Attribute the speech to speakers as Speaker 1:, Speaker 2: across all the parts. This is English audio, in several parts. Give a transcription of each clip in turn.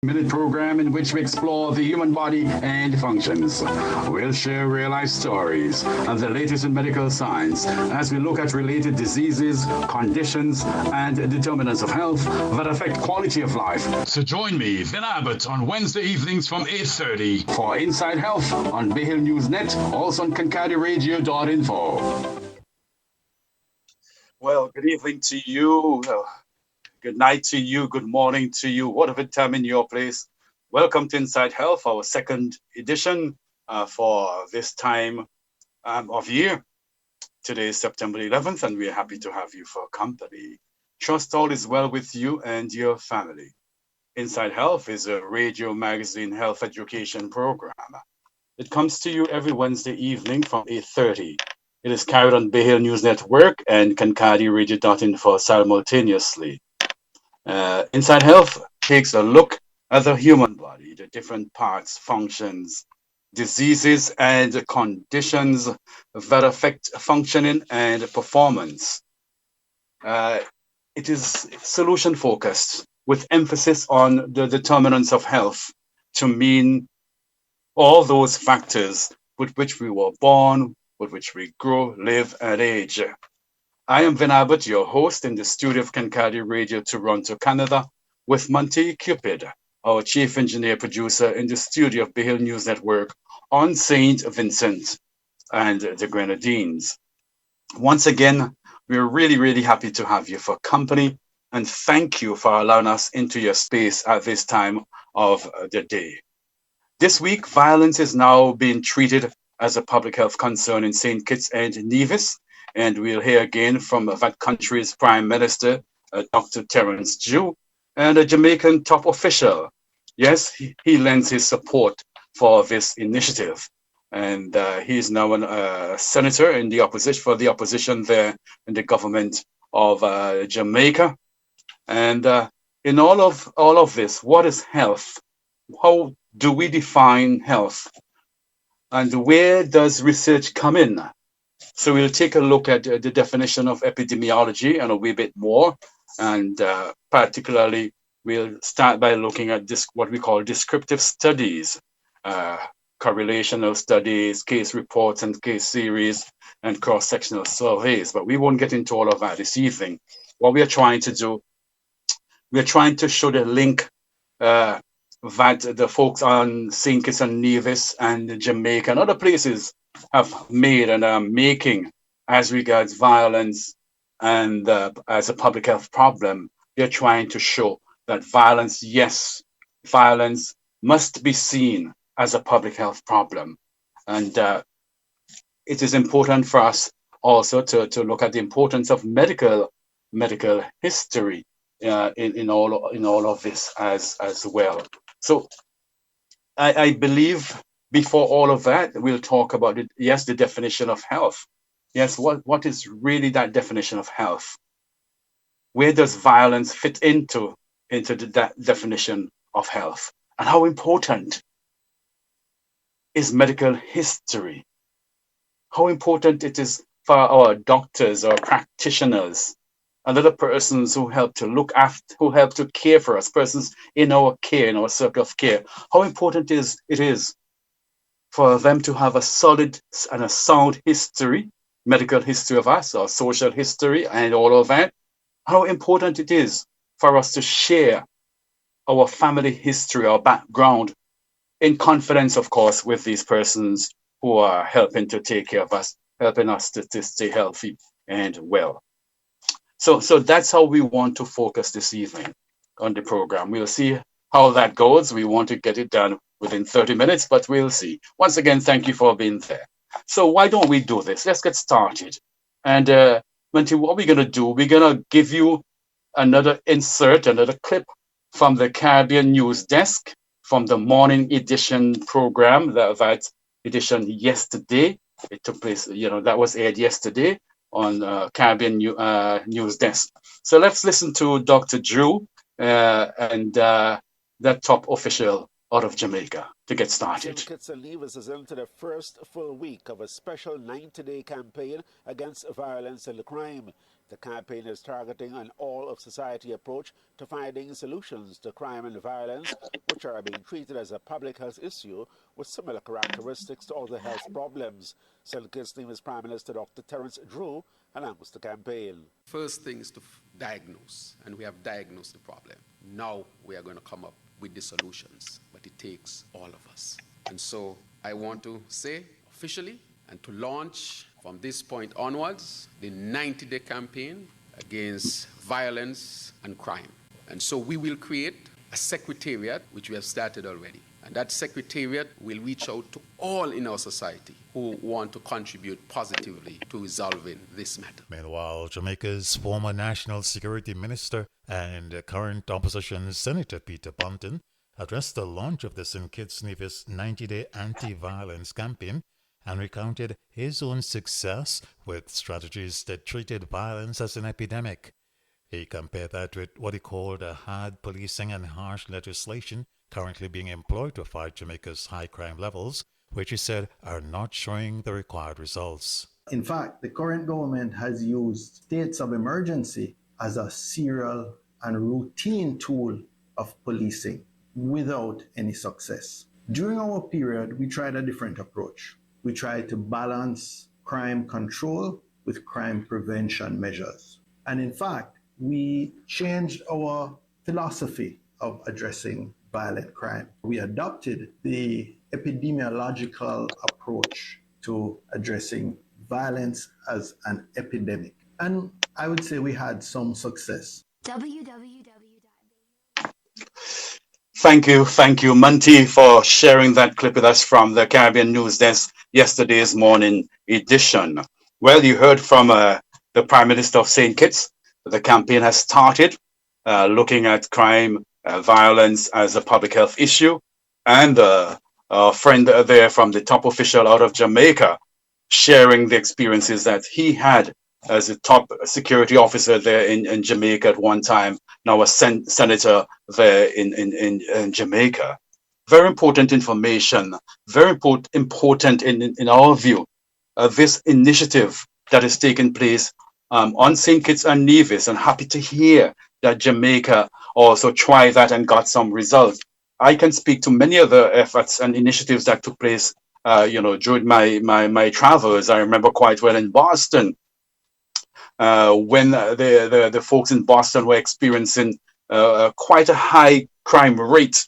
Speaker 1: Minute program in which we explore the human body and functions. We'll share real life stories and the latest in medical science as we look at related diseases, conditions, and determinants of health that affect quality of life. So join me, Vin Abbott, on Wednesday evenings from 8:30 for Inside Health on Bay Hill News Net, also on CanCadiRadio.info.
Speaker 2: Well, good evening to you. Good night to you. Good morning to you. Whatever time in your place. Welcome to Inside Health, our second edition for this time of year. Today is September 11th, and we're happy to have you for company. Trust all is well with you and your family. Inside Health is a radio magazine health education program. It comes to you every Wednesday evening from 8:30. It is carried on Bay Hill News Network and CanCadiRadio.info simultaneously. Inside Health takes a look at the human body, the different parts, functions, diseases, and conditions that affect functioning and performance. Uh, it is solution focused with emphasis on the determinants of health to mean all those factors with which we were born, with which we grow, live, and age. I am Vin Abbott, your host in the studio of Kincardine Radio, Toronto, Canada, with Monty Cupid, our chief engineer producer in the studio of Bay Hill News Network on St. Vincent and the Grenadines. Once again, we're really, really happy to have you for company and thank you for allowing us into your space at this time of the day. This week, violence is now being treated as a public health concern in St. Kitts and Nevis, and we'll hear again from that country's Prime Minister, Dr. Terence Jew, and a Jamaican top official. Yes, he lends his support for this initiative, and he's now a senator in the opposition for the opposition there in the government of Jamaica. And in all of this, what is health? How do we define health? And where does research come in? So we'll take a look at the definition of epidemiology and a wee bit more. And particularly, we'll start by looking at this, what we call descriptive studies, uh, correlational studies, case reports and case series, and cross-sectional surveys. But we won't get into all of that this evening. What we are trying to do, we're trying to show the link uh, that the folks on St. Kitts and Nevis and Jamaica and other places have made and are making as regards violence and as a public health problem. They're trying to show that violence, yes, violence must be seen as a public health problem. And it is important for us also to look at the importance of medical history in all of this as well. So I believe before all of that, we'll talk about it. Yes, the definition of health. Yes, what is really that definition of health? Where does violence fit into that definition of health? And how important is medical history? How important it is for our doctors or practitioners and other persons who help to look after, who help to care for us, persons in our care, in our circle of care. How important it is for them to have a solid and a sound history, medical history of us, or social history, and all of that. How important it is for us to share our family history, our background, in confidence, of course, with these persons who are helping to take care of us, helping us to stay healthy and well. So that's how we want to focus this evening on the program. We'll see how that goes. We want to get it done within 30 minutes, but we'll see. Once again, thank you for being there. So why don't we do this? Let's get started. And Monty, what we're going to do, we're going to give you another insert, another clip from the Caribbean News Desk from the morning edition program, that edition yesterday. It took place, that was aired yesterday on Caribbean News Desk. So let's listen to Dr. Drew and that top official out of Jamaica to get started.
Speaker 3: St. Kitts and Nevis is into the first full week of a special 90-day campaign against violence and crime. The campaign is targeting an all-of-society approach to finding solutions to crime and violence, which are being treated as a public health issue with similar characteristics to other health problems. St. Kitts Nevis Prime Minister Dr. Terence Drew announced the campaign.
Speaker 4: First thing is to diagnose, and we have diagnosed the problem. Now we are going to come up with the solutions, but it takes all of us. And so I want to say officially and to launch from this point onwards the 90-day campaign against violence and crime. And so we will create a secretariat, which we have started already. And that secretariat will reach out to all in our society who want to contribute positively to resolving this matter.
Speaker 5: Meanwhile, Jamaica's former National Security Minister and current opposition Senator Peter Ponton addressed the launch of the St. Kitts Nevis 90-day anti-violence campaign and recounted his own success with strategies that treated violence as an epidemic. He compared that with what he called a hard policing and harsh legislation currently being employed to fight Jamaica's high crime levels, which he said are not showing the required results.
Speaker 6: In fact, the current government has used states of emergency as a serial and routine tool of policing without any success. During our period, we tried a different approach. We tried to balance crime control with crime prevention measures. And in fact, we changed our philosophy of addressing violent crime. We adopted the epidemiological approach to addressing violence as an epidemic. And I would say we had some success.
Speaker 2: Thank you, Monty, for sharing that clip with us from the Caribbean News Desk, yesterday's morning edition. Well, you heard from the Prime Minister of St. Kitts. The campaign has started looking at crime, violence as a public health issue. And a friend there from the top official out of Jamaica sharing the experiences that he had as a top security officer there in Jamaica at one time, now a senator there in Jamaica. Very important information, very important in our view. This initiative that is taking place on St. Kitts and Nevis, and happy to hear that Jamaica also tried that and got some results. I can speak to many other efforts and initiatives that took place during my travels. I remember quite well in Boston, when the folks in Boston were experiencing quite a high crime rate,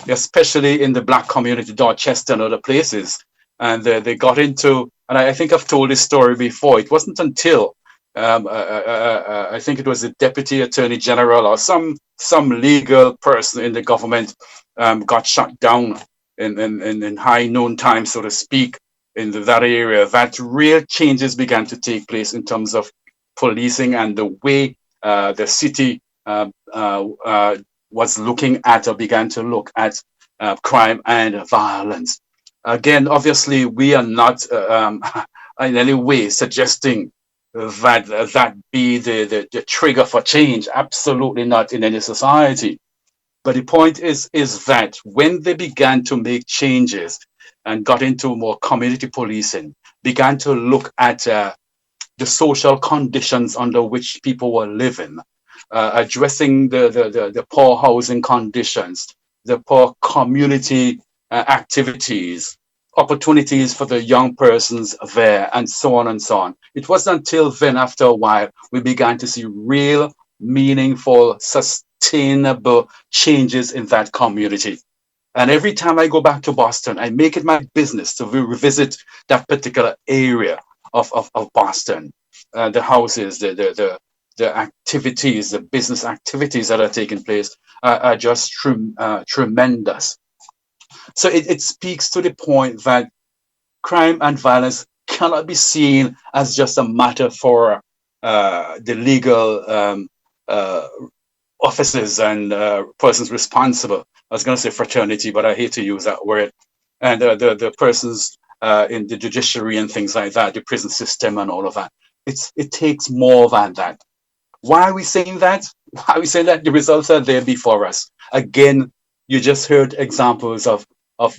Speaker 2: especially in the black community, Dorchester and other places. And they got into, and I think I've told this story before, it wasn't until I think it was the Deputy Attorney General or some legal person in the government got shut down in high noon time, so to speak, in that area, that real changes began to take place in terms of policing and the way the city was looking at or began to look at crime and violence. Again, obviously, we are not in any way suggesting that be the trigger for change. Absolutely not in any society. But the point is that when they began to make changes and got into more community policing, began to look at the social conditions under which people were living, addressing the poor housing conditions, the poor community activities, opportunities for the young persons there, and so on and so on. It wasn't until then, after a while, we began to see real, meaningful, sustainable changes in that community. And every time I go back to Boston, I make it my business to revisit that particular area of Boston, the houses, the activities, the business activities that are taking place are just tremendous. So it speaks to the point that crime and violence cannot be seen as just a matter for the legal officers and persons responsible. I was going to say fraternity, but I hate to use that word. And the persons in the judiciary and things like that, the prison system and all of that. It takes more than that. Why are we saying that? Why are we saying that? The results are there before us. Again, you just heard examples of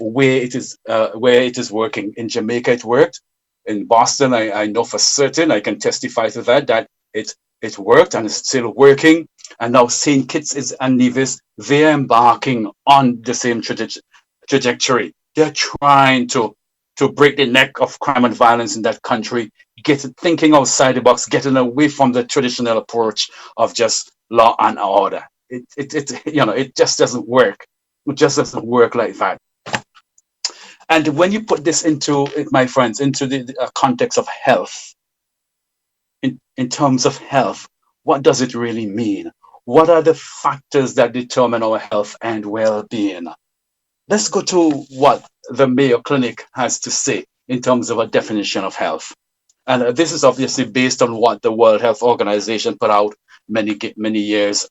Speaker 2: where it is working. In Jamaica, it worked. In Boston, I know for certain, I can testify to that it It worked and it's still working. And now St. Kitts and Nevis, they're embarking on the same trajectory. They're trying to break the neck of crime and violence in that country, thinking outside the box, getting away from the traditional approach of just law and order. It just doesn't work. It just doesn't work like that. And when you put this into it, my friends, into the context of health, in terms of health, what does it really mean? What are the factors that determine our health and well-being? Let's go to what the Mayo Clinic has to say in terms of a definition of health. And this is obviously based on what the World Health Organization put out many years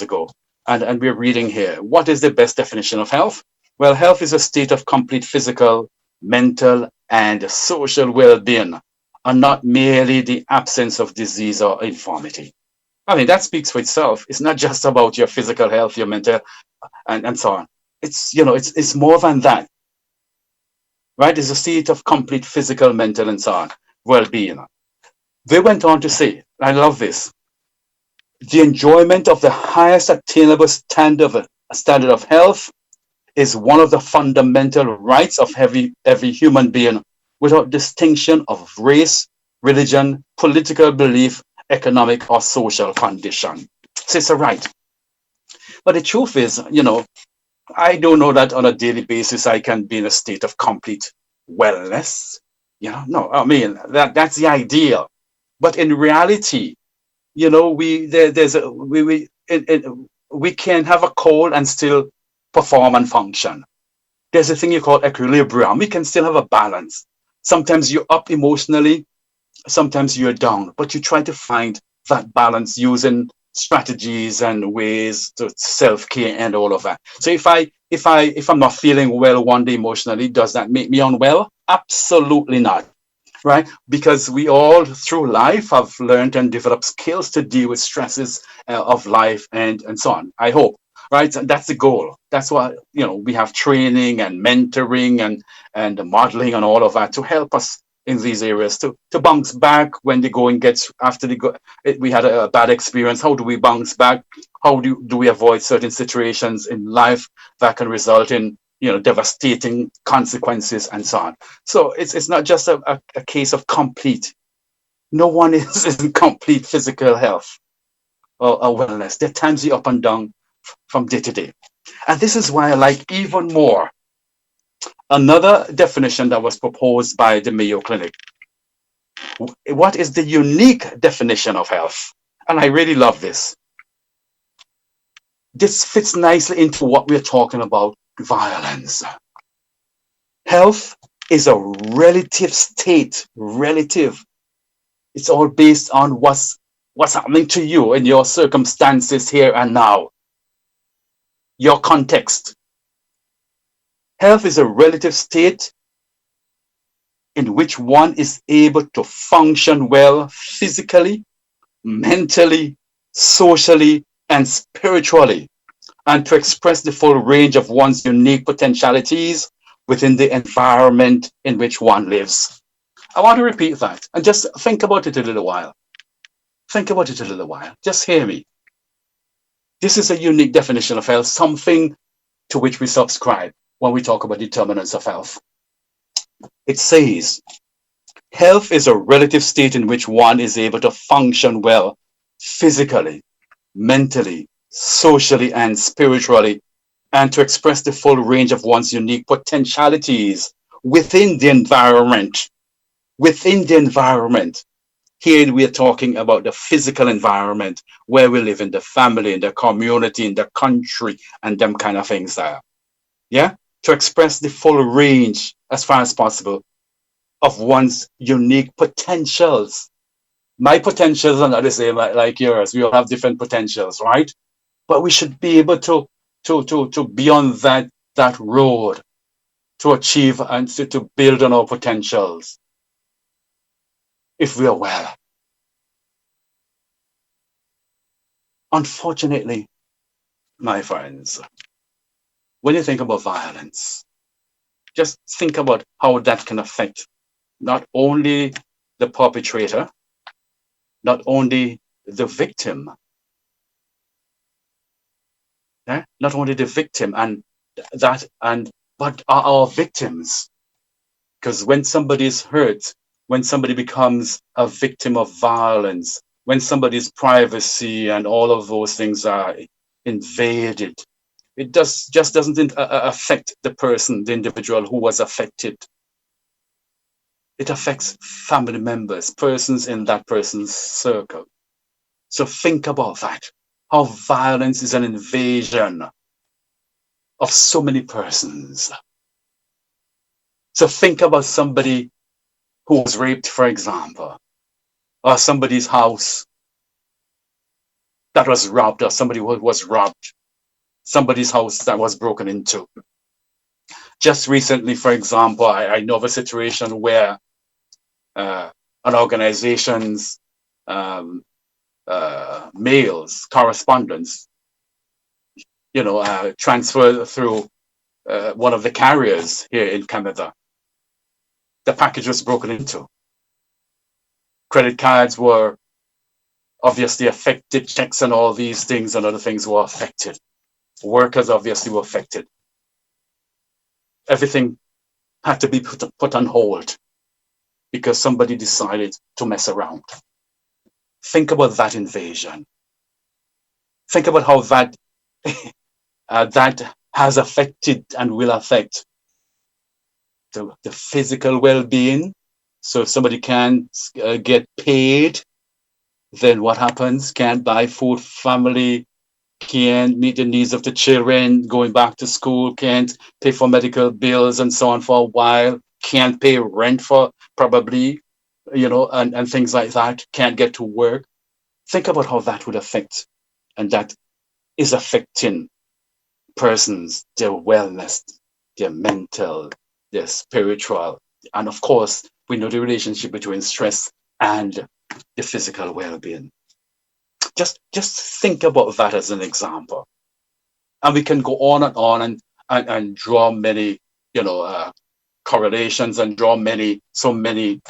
Speaker 2: ago. And we're reading here. What is the best definition of health? Well, health is a state of complete physical, mental, and social well-being, and not merely the absence of disease or infirmity. I mean, that speaks for itself. It's not just about your physical health, your mental, and so on. It's more than that, right? It's a state of complete physical, mental, and so on, well-being. They went on to say, I love this, the enjoyment of the highest attainable standard of health is one of the fundamental rights of every human being, without distinction of race, religion, political belief, economic or social condition. So it's a right. But the truth is, I don't know that on a daily basis I can be in a state of complete wellness. No, I mean that's the ideal. But in reality, we can have a cold and still perform and function. There's a thing you call equilibrium. We can still have a balance. Sometimes you're up emotionally, sometimes you're down, but you try to find that balance using strategies and ways to self-care and all of that. So if I'm not feeling well one day emotionally, does that make me unwell? Absolutely not. Right? Because we all through life have learned and developed skills to deal with stresses of life and so on. I hope. Right? And that's the goal. That's why, we have training and mentoring and modeling and all of that to help us in these areas to bounce back when the going gets, we had a bad experience. How do we bounce back? How do we avoid certain situations in life that can result in, devastating consequences and so on. So it's not just a case of complete. No one is in complete physical health or wellness. There are times you're up and down from day to day. And this is why I like even more another definition that was proposed by the Mayo Clinic. What is the unique definition of health? And I really love this. This fits nicely into what we're talking about, violence. Health is a relative state, relative. It's all based on what's happening to you in your circumstances here and now, your context. Health is a relative state in which one is able to function well physically, mentally, socially, and spiritually, and to express the full range of one's unique potentialities within the environment in which one lives. I want to repeat that and just think about it a little while. Think about it a little while. Just hear me. This is a unique definition of health, something to which we subscribe when we talk about determinants of health. It says, health is a relative state in which one is able to function well physically, mentally, socially, and spiritually, and to express the full range of one's unique potentialities within the environment. Within the environment. Here we are talking about the physical environment where we live, in the family, in the community, in the country, and them kind of things there. Yeah? To express the full range, as far as possible, of one's unique potentials. My potentials are not the same like yours. We all have different potentials, right? But we should be able to be on that road to achieve and to build on our potentials if we are well. Unfortunately, my friends, when you think about violence, just think about how that can affect not only the perpetrator, not only the victim. Not only the victim but are our victims. Because when somebody is hurt, when somebody becomes a victim of violence, when somebody's privacy and all of those things are invaded, it just doesn't affect the person, the individual who was affected. It affects family members, persons in that person's circle. So think about that. How violence is an invasion of so many persons. So think about somebody who was raped, for example, or somebody's house that was robbed, or somebody who was robbed, somebody's house that was broken into. Just recently, for example, I know of a situation where an organization's mails, correspondence, transferred through one of the carriers here in Canada. The package was broken into. Credit cards were obviously affected, checks and all these things and other things were affected. Workers obviously were affected. Everything had to be put on hold because somebody decided to mess around. Think about that invasion. Think about how that that has affected and will affect the physical well-being. So if somebody can't get paid, then what happens? Can't buy food, family can't meet the needs of the children going back to school, can't pay for medical bills and so on for a while, can't pay rent for probably, and things like that, can't get to work. Think about how that would affect, and that is affecting persons, their wellness, their mental, their spiritual, and of course, we know the relationship between stress and the physical well-being. Just think about that as an example, and we can go on and draw many, correlations and draw so many,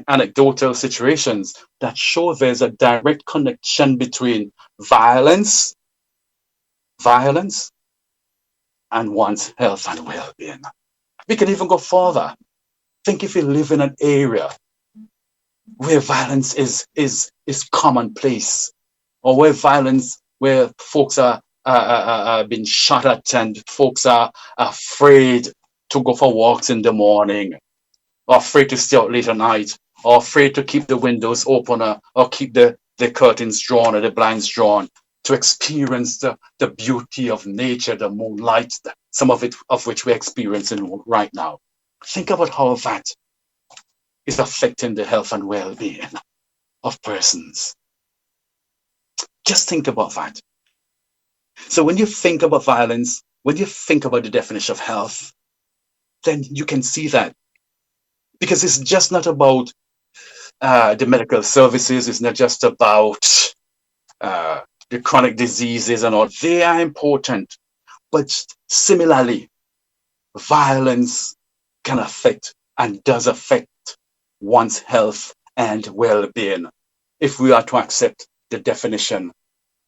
Speaker 2: anecdotal situations that show there's a direct connection between violence, and one's health and well-being. We can even go further. Think if you live in an area where violence is commonplace, or where folks are being shot at and folks are afraid to go for walks in the morning, or afraid to stay out late at night, or afraid to keep the windows open, or keep the curtains drawn or the blinds drawn, to experience the beauty of nature, the moonlight, some of which we're experiencing right now. Think about how that is affecting the health and well-being of persons. Just think about that. So when you think about violence, when you think about the definition of health, then you can see that. Because it's just not about the medical services, it's not just about the chronic diseases and all. They are important. But similarly, violence can affect and does affect one's health and well-being if we are to accept the definition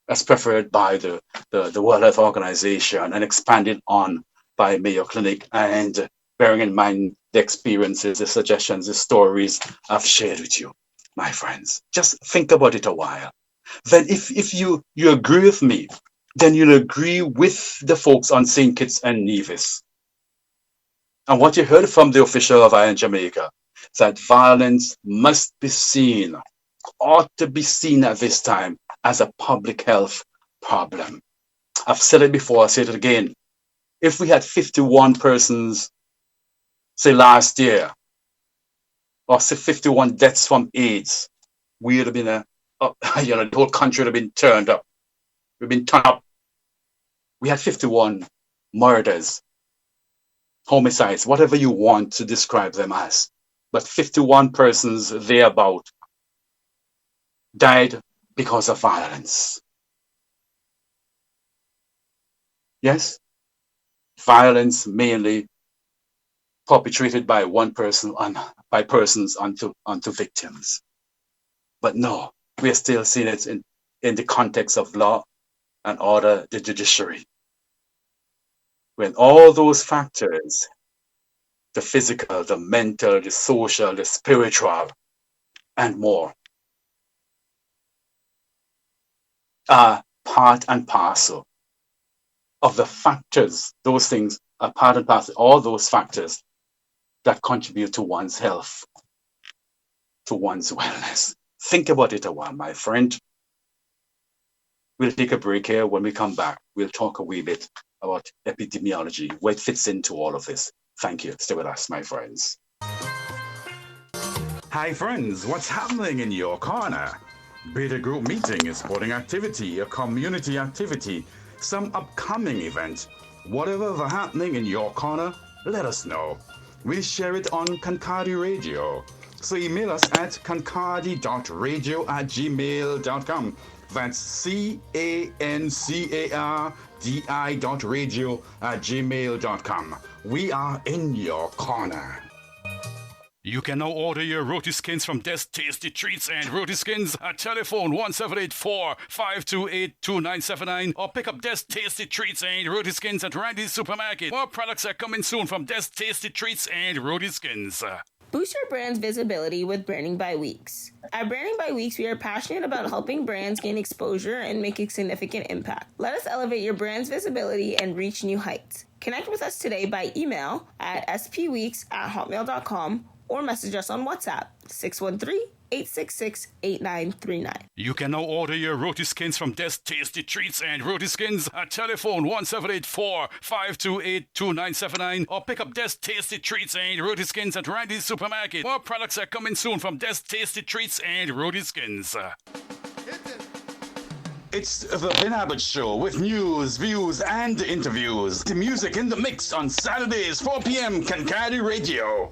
Speaker 2: as preferred by the World Health Organization and expanded on by Mayo Clinic, and bearing in mind the experiences, the suggestions, the stories I've shared with you, my friends. Just think about it a while. Then if you agree with me, then you'll agree with the folks on St. Kitts and Nevis. And what you heard from the official of in Jamaica, that violence must be seen, ought to be seen at this time as a public health problem. I've said it before, I'll say it again. If we had 51 persons, say last year, or say 51 deaths from AIDS, we would have been the whole country would have been turned up. We've been turned up. We had 51 murders, homicides, whatever you want to describe them as. But 51 persons thereabout died because of violence. Yes? Violence mainly perpetrated by one person by persons onto victims. But no, we're still seeing it in the context of law and order, the judiciary. When all those factors, the physical, the mental, the social, the spiritual, and more, are part and parcel of the factors, those things are part and parcel, all those factors that contribute to one's health, to one's wellness. Think about it a while, my friend. We'll take a break here. When we come back, we'll talk a wee bit about epidemiology, where it fits into all of this. Thank you. Stay with us, my friends.
Speaker 1: Hi friends, what's happening in your corner? Beta group meeting, a sporting activity, a community activity, some upcoming event. Whatever the happening in your corner, let us know. We share it on Concardi Radio. So email us at concardi.radio@gmail.com. That's CANCARDI.radio@gmail.com. We are in your corner.
Speaker 7: You can now order your roti skins from Des Tasty Treats and Roti Skins at telephone 1784-528-2979 or pick up Des Tasty Treats and Roti Skins at Randy's Supermarket. More products are coming soon from Des Tasty Treats and Roti Skins.
Speaker 8: Boost your brand's visibility with Branding by Weeks. At Branding by Weeks, we are passionate about helping brands gain exposure and make a significant impact. Let us elevate your brand's visibility and reach new heights. Connect with us today by email at spweeks@hotmail.com or message us on WhatsApp 613-866-8939.
Speaker 7: You can now order your roti skins from Des Tasty Treats and Roti Skins at telephone 1784-528-2979 or pick up Des Tasty Treats and Roti Skins at Randy's Supermarket. More products are coming soon from Des Tasty Treats and Roti Skins.
Speaker 1: It's the Vin Abbott Show with news, views, and interviews. The music in the mix on Saturdays, 4 p.m. Concardi Radio.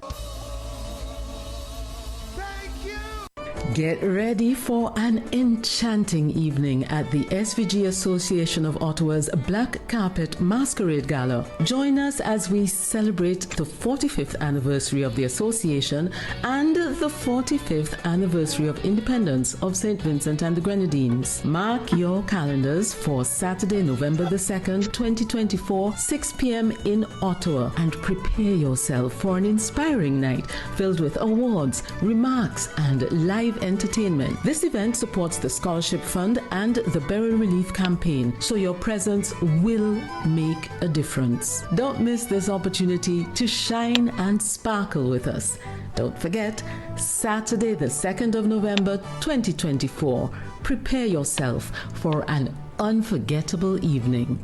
Speaker 9: Get ready for an enchanting evening at the SVG Association of Ottawa's Black Carpet Masquerade Gala. Join us as we celebrate the 45th anniversary of the association and the 45th anniversary of independence of St. Vincent and the Grenadines. Mark your calendars for Saturday, November the 2nd, 2024, 6 p.m. in Ottawa, and prepare yourself for an inspiring night filled with awards, remarks, and live entertainment. This event supports the Scholarship Fund and the Beryl Relief Campaign, so your presence will make a difference. Don't miss this opportunity to shine and sparkle with us. Don't forget, Saturday the 2nd of November 2024. Prepare yourself for an unforgettable evening.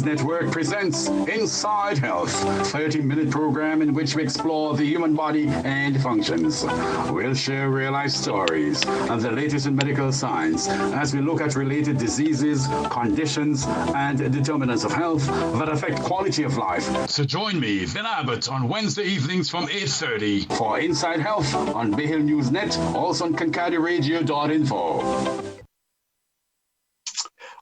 Speaker 1: Network presents Inside Health, 30-minute program in which we explore the human body and functions. We'll share real-life stories and the latest in medical science as we look at related diseases, conditions, and determinants of health that affect quality of life. So join me, Vin Abbott, on Wednesday evenings from 8:30 for Inside Health on Bay Hill News Net, also on ConcardiRadio.info.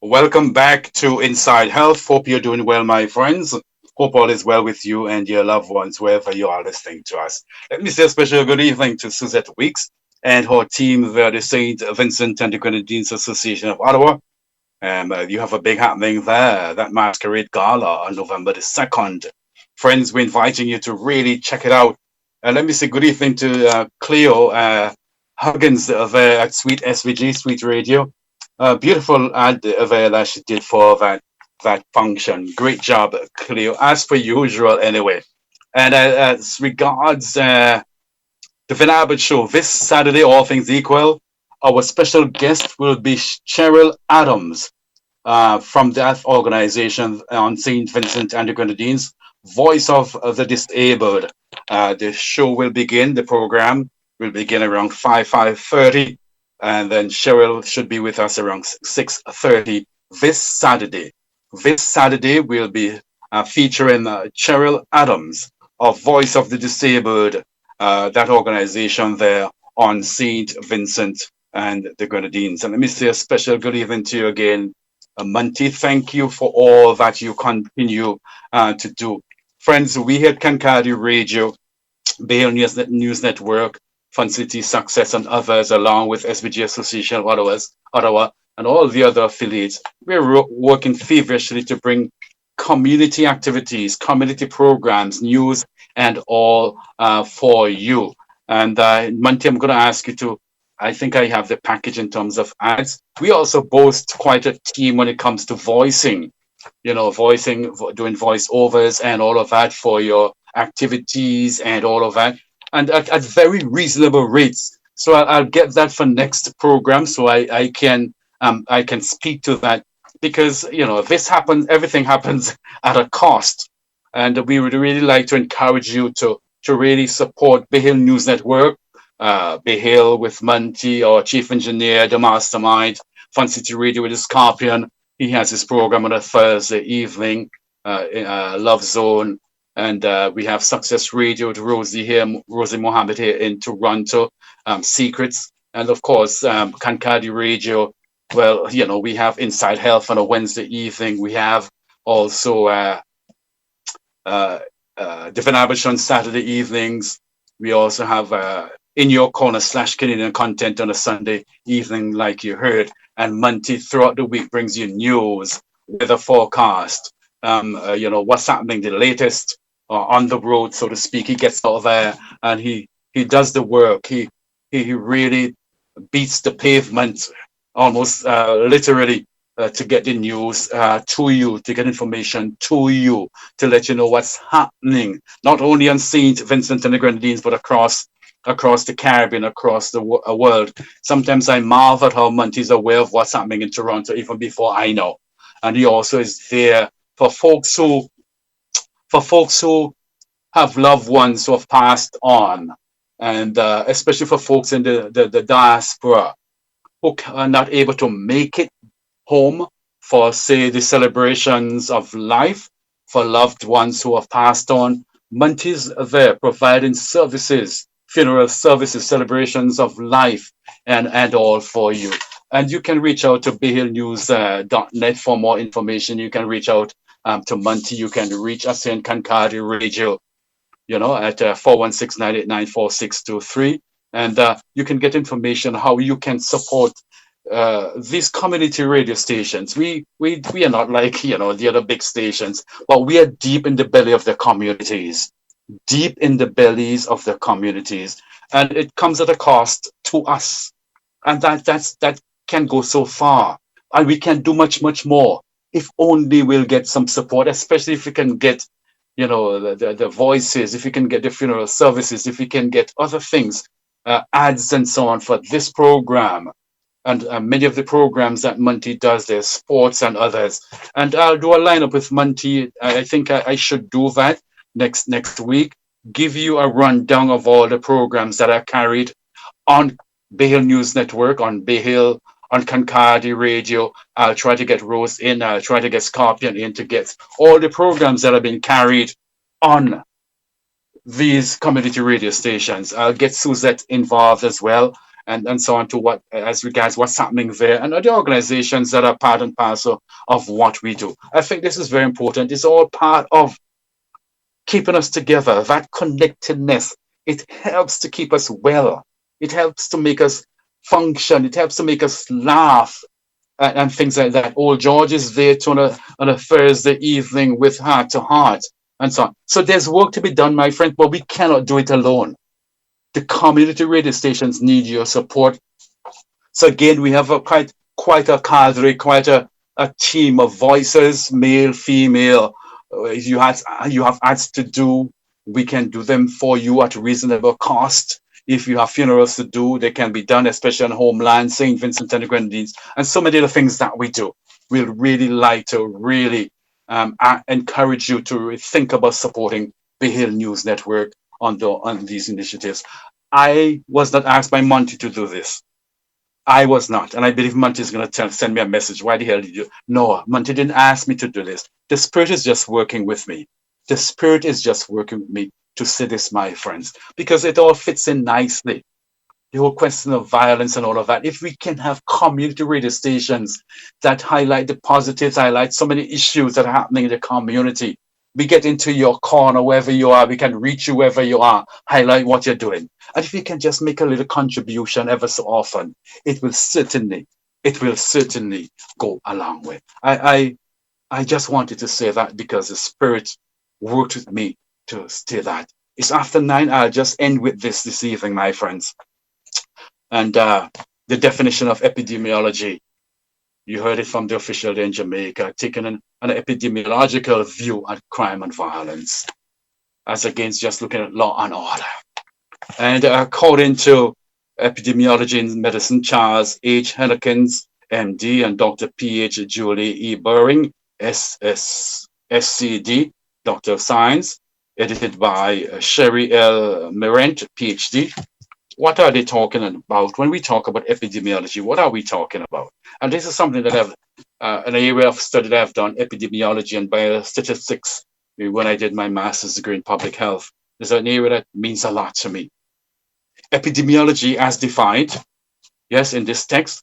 Speaker 2: Welcome back to Inside Health. Hope you're doing well, my friends. Hope all is well with you and your loved ones, wherever you are listening to us. Let me say a special good evening to Suzette Weeks and her team there, the St. Vincent and the Grenadines Association of Ottawa. You have a big happening there, that Masquerade Gala on November the 2nd. Friends, we're inviting you to really check it out. Let me say good evening to Cleo Huggins there at Sweet SVG, Sweet Radio. Beautiful ad that she did for that function. Great job, Cleo, as per usual anyway. And as regards the Vin Abbott Show, this Saturday, all things equal, our special guest will be Cheryl Adams from that organization on St. Vincent and the Grenadines, Voice of the Disabled. The show will begin, the program will begin around 5:30. And then Cheryl should be with us around 6:30 this Saturday. This Saturday, we'll be featuring Cheryl Adams of Voice of the Disabled, that organization there on St. Vincent and the Grenadines. And let me say a special good evening to you again, Monty, thank you for all that you continue to do. Friends, we here at Kankadi Radio, Bay News Network, Fun City Success, and others, along with SBG Association of Ottawa, and all the other affiliates, we're working feverishly to bring community activities, community programs, news, and all for you. And Monty, I'm going to ask you to. I think I have the package in terms of ads. We also boast quite a team when it comes to voicing, doing voiceovers and all of that for your activities and all of that, and at very reasonable rates. So I'll get that for next program, so I can speak to that, because this happens, everything happens at a cost, and we would really like to encourage you to really support Bay Hill News Network, Bay Hill with Monty, our chief engineer, the mastermind, Fun City Radio with the Scorpion. He has his program on a Thursday evening, Love Zone. And we have Success Radio with Rosie Mohammed here in Toronto, Secrets. And of course, Kankadi Radio. Well, we have Inside Health on a Wednesday evening. We have also Vin Abbott on Saturday evenings. We also have In Your Corner / Canadian Content on a Sunday evening, like you heard. And Monty throughout the week brings you news, weather forecast, what's happening, the latest on the road, so to speak. He gets out there and he does the work. He really beats the pavement, almost literally, to get the news to you, to get information to you, to let you know what's happening, not only on St. Vincent and the Grenadines, but across the Caribbean, across the world. Sometimes I marvel at how Monty's aware of what's happening in Toronto even before I know. And he also is there for folks who have loved ones who have passed on, and especially for folks in the diaspora who are not able to make it home for, say, the celebrations of life for loved ones who have passed on. Monty's there providing services, funeral services, celebrations of life, and all for you. And you can reach out to bayhillnews.net for more information. You can reach out to Monty. You can reach us in Kankadi Radio, at 416-989-4623. And you can get information how you can support these community radio stations. We are not like, the other big stations, but we are deep in the belly of the communities, deep in the bellies of the communities. And it comes at a cost to us. And that can go so far. And we can do much, much more if only we'll get some support, especially if we can get, the voices, if we can get the funeral services, if we can get other things, ads and so on for this program. And many of the programs that Monty does, there's sports and others. And I'll do a lineup with Monty. I think I should do that next week. Give you a rundown of all the programs that are carried on Bay Hill News Network, on Bay Hill, on Kankadi Radio. I'll try to get Rose in. I'll try to get Scorpion in to get all the programs that have been carried on these community radio stations. I'll get Suzette involved as well, and so on, to as regards what's happening there, and other organizations that are part and parcel of what we do. I think this is very important. It's all part of keeping us together, that connectedness. It helps to keep us well. It helps to make us function. It helps to make us laugh and things like that. Old George is there on a Thursday evening with Heart to Heart and so on. So there's work to be done, my friend, but we cannot do it alone. The community radio stations need your support. So again, we have quite a cadre, quite a team of voices, male, female. If you have ads to do, we can do them for you at a reasonable cost. If you have funerals to do, they can be done, especially on Homeland, St. Vincent and the Grenadines, and so many other things that we do. We'd really like to encourage you to think about supporting Bay Hill News Network on these initiatives. I was not asked by Monty to do this. I was not. And I believe Monty is going to send me a message. Why the hell did you? No, Monty didn't ask me to do this. The Spirit is just working with me. The Spirit is just working with me to say this, my friends, because it all fits in nicely. the whole question of violence and all of that, if we can have community radio stations that highlight the positives, highlight so many issues that are happening in the community, we get into your corner wherever you are, we can reach you wherever you are, highlight what you're doing. And if you can just make a little contribution ever so often, it will certainly go a long way. I just wanted to say that because the Spirit worked with me to say that. It's after 9. I'll just end with this evening, my friends. And the definition of epidemiology, you heard it from the official in Jamaica, taking an epidemiological view at crime and violence, as against just looking at law and order. And according to epidemiology in medicine, Charles H. Hennekins, MD, and Dr. P.H. Julie E. Buring, SCD, Doctor of Science, edited by Sherry L. Merent, PhD. What are they talking about? When we talk about epidemiology, what are we talking about? And this is something that I've, an area of study that I've done, epidemiology and biostatistics, when I did my master's degree in public health. There's an area that means a lot to me. Epidemiology as defined, yes, in this text,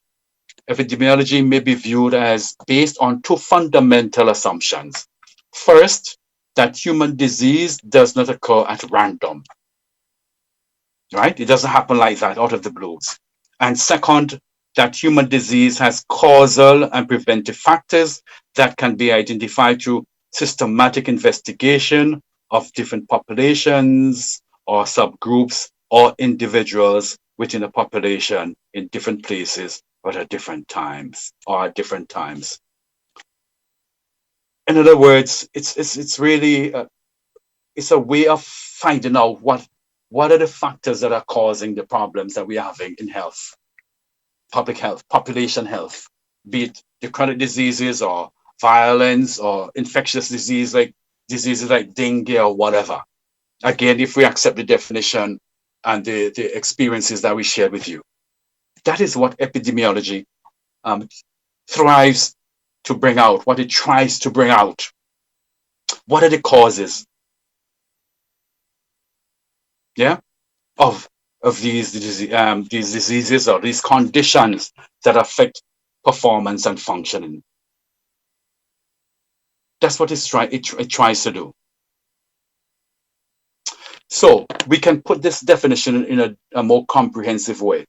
Speaker 2: epidemiology may be viewed as based on 2 fundamental assumptions. First, that human disease does not occur at random. Right? It doesn't happen like that out of the blues. And second, that human disease has causal and preventive factors that can be identified through systematic investigation of different populations or subgroups or individuals within a population in different places but at different times or at different times. In other words, it's really it's a way of finding out what are the factors that are causing the problems that we're having in health, public health, population health, be it the chronic diseases or violence or infectious diseases like dengue or whatever. Again, if we accept the definition and the experiences that we shared with you, that is what epidemiology thrives to bring out, what it tries to bring out. What are the causes? Yeah, of these diseases or these conditions that affect performance and functioning. That's what it tries to do. So we can put this definition in a more comprehensive way.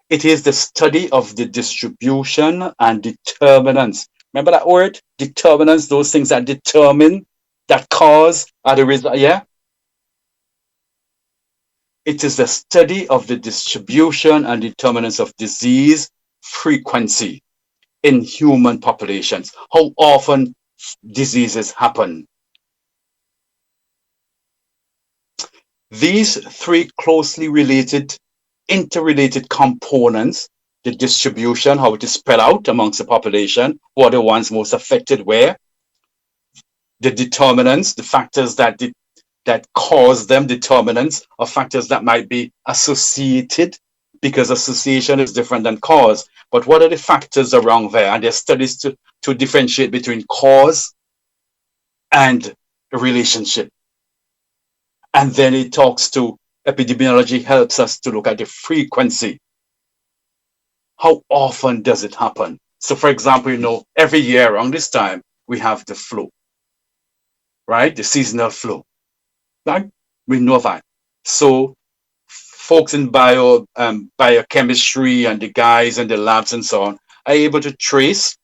Speaker 2: It is the study of the distribution and determinants. Remember that word? Determinants, those things that determine, that cause, are the result. Yeah? It is the study of the distribution and determinants of disease frequency in human populations. How often diseases happen. These 3 closely related, interrelated components, the distribution, how it is spread out amongst the population, who are the ones most affected where, the determinants, the factors that cause them, determinants, or factors that might be associated, because association is different than cause. But what are the factors around there? And there's studies to differentiate between cause and relationship. And then it talks to epidemiology, helps us to look at the frequency. How often does it happen? So for example, every year around this time, we have the flu, right? The seasonal flu. Right? We know that. So folks in biochemistry and the guys and the labs and so on are able to trace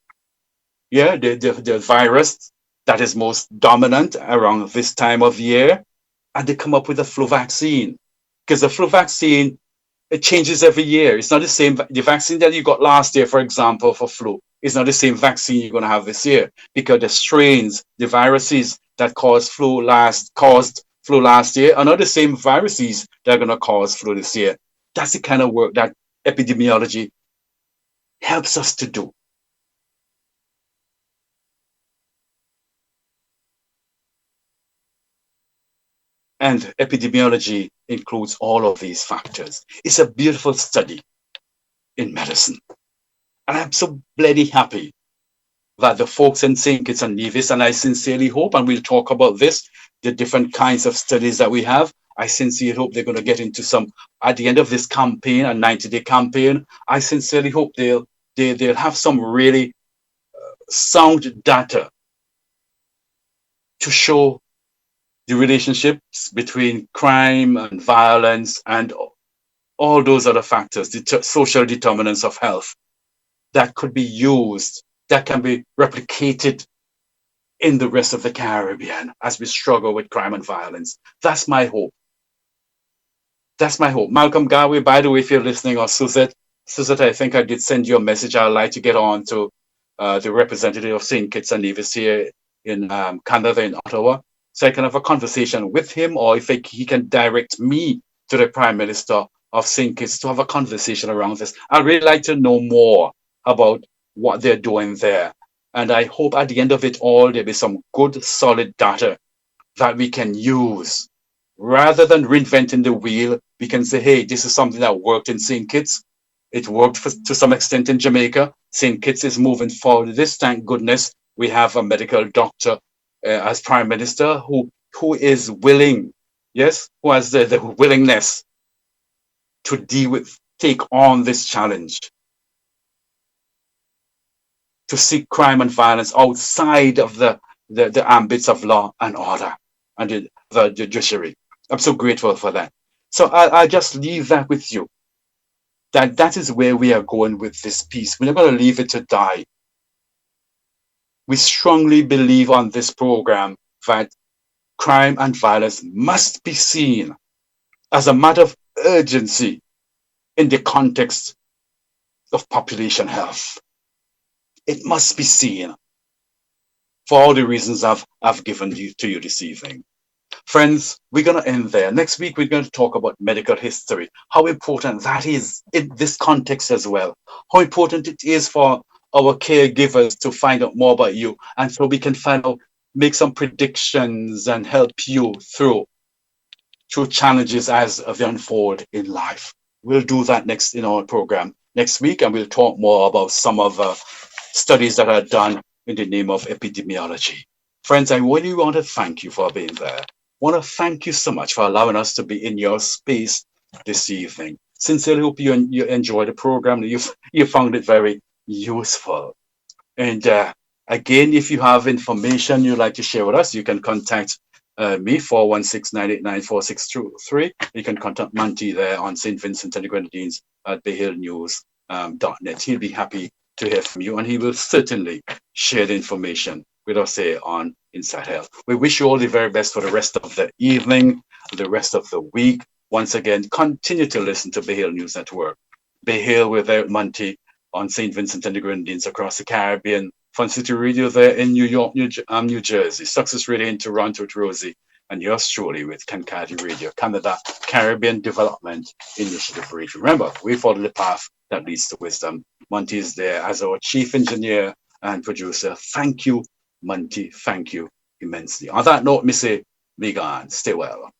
Speaker 2: the virus that is most dominant around this time of year, and they come up with a flu vaccine. Because the flu vaccine, it changes every year. It's not the same. The vaccine that you got last year, for example, for flu, is not the same vaccine you're going to have this year, because the strains, the viruses that caused flu last year are not the same viruses that are going to cause flu this year. That's the kind of work that epidemiology helps us to do. And epidemiology includes all of these factors. It's a beautiful study in medicine. And I'm so bloody happy that the folks in St. Kitts and Nevis, and I sincerely hope, and we'll talk about this, the different kinds of studies that we have, I sincerely hope they're going to get into some, at the end of this campaign, a 90-day campaign, I sincerely hope they'll have some really sound data to show the relationships between crime and violence and all those other factors, the social determinants of health that could be used, that can be replicated in the rest of the Caribbean as we struggle with crime and violence. That's my hope. That's my hope. Malcolm Garway, by the way, if you're listening, or Suzette, I think I did send you a message. I'd like to get on to the representative of St. Kitts and Nevis here in Canada, in Ottawa, so I can have a conversation with him, or if he can direct me to the Prime Minister of St. Kitts to have a conversation around this. I'd really like to know more about what they're doing there. And I hope at the end of it all, there'll be some good, solid data that we can use. Rather than reinventing the wheel, we can say, hey, this is something that worked in St. Kitts. It worked to some extent in Jamaica. St. Kitts is moving forward. This, thank goodness, we have a medical doctor as Prime Minister who is willing, yes, who has the willingness to take on this challenge, to seek crime and violence outside of the ambits of law and order and the judiciary. I'm so grateful for that. So I'll just leave that with you. That is where we are going with this piece. We're not going to leave it to die. We strongly believe on this program that crime and violence must be seen as a matter of urgency in the context of population health. It must be seen for all the reasons I've given to you this evening. Friends, we're going to end there. Next week, we're going to talk about medical history, how important that is in this context as well, how important it is for our caregivers to find out more about you, and so we can make some predictions and help you through challenges as they unfold in life. We'll do that next in our program next week, and we'll talk more about some of the studies that are done in the name of epidemiology. Friends, I really want to thank you for being there. I want to thank you so much for allowing us to be in your space this evening. Sincerely hope you enjoyed the program, you found it very useful. And again, if you have information you'd like to share with us, you can contact me, 416-989-4623. You can contact Monty there on St. Vincent and the Grenadines at BayHillNews.net. He'll be happy to hear from you, and he will certainly share the information with us here on Inside Health. We wish you all the very best for the rest of the evening, the rest of the week. Once again, continue to listen to Bay Hill News Network. Bay Hill without Monty on St. Vincent and the Grenadines across the Caribbean. Fun City Radio there in New York, New Jersey. Success Radio in Toronto with Rosie. And yours truly with Kankadi Radio, Canada Caribbean Development Initiative Radio. Remember, we follow the path that leads to wisdom. Monty is there as our chief engineer and producer. Thank you, Monty. Thank you immensely. On that note, me say, be gone. Stay well.